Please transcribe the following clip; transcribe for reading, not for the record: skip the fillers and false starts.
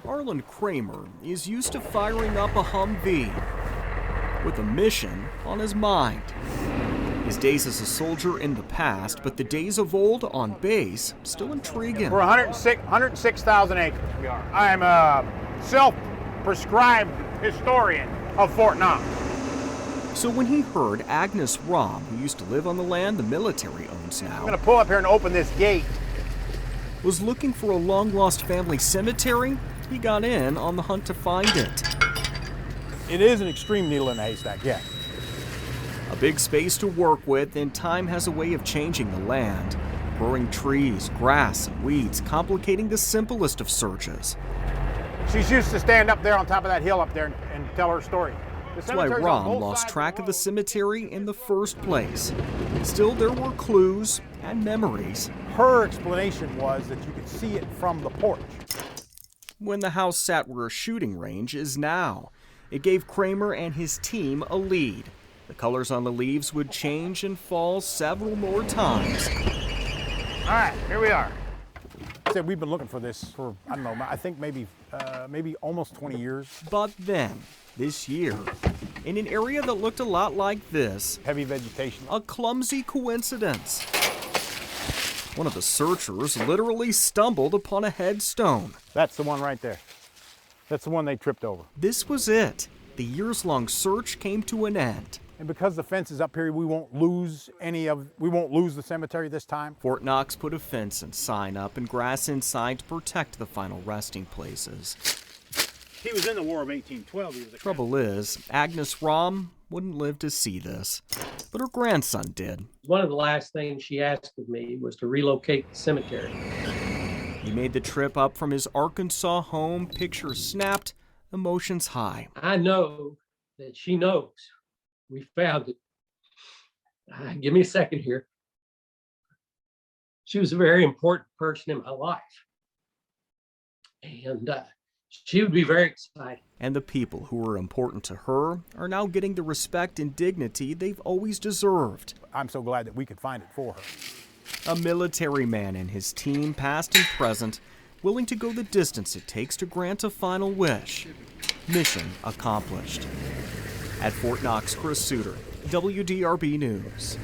Arlin Kramer is used to firing up a Humvee with a mission on his mind. His days as a soldier in the past, but the days of old on base still intrigue him. We're 106,000 acres, we are. I'm a self-prescribed historian of Fort Knox. So when he heard Agnes Rom, who used to live on the land the military owns I'm now, gonna pull up here and open this gate. was looking for a long-lost family cemetery, he got in on the hunt to find it. It is an extreme needle in a haystack, yeah. A big space to work with, and time has a way of changing the land. Growing trees, grass, and weeds, complicating the simplest of searches. She's used to stand up there on top of that hill up there and tell her story. That's why Rom lost track of the cemetery in the first place. Still, there were clues and memories. Her explanation was that you could see it from the porch. When the house sat where a shooting range is now, it gave Kramer and his team a lead. The colors on the leaves would change and fall several more times. All right, here we are. I said we've been looking for this for, I don't know, I think maybe almost 20 years. But then, this year, in an area that looked a lot like this, Heavy vegetation. a clumsy coincidence. One of the searchers literally stumbled upon a headstone. That's the one right there. That's the one they tripped over. This was it. The years-long search came to an end. And because the fence is up here, we won't lose the cemetery this time. Fort Knox put a fence and sign up and grass inside to protect the final resting places. He was in the War of 1812. He was a Trouble is, Agnes Rom wouldn't live to see this, but her grandson did. One of the last things she asked of me was to relocate the cemetery. He made the trip up from his Arkansas home, pictures snapped, emotions high. I know that she knows we found it. Give me a second here. She was a very important person in my life. And she would be very excited. And the people who were important to her are now getting the respect and dignity they've always deserved. I'm so glad that we could find it for her. A military man and his team, past and present, willing to go the distance it takes to grant a final wish. Mission accomplished. At Fort Knox, Chris Suter, WDRB News.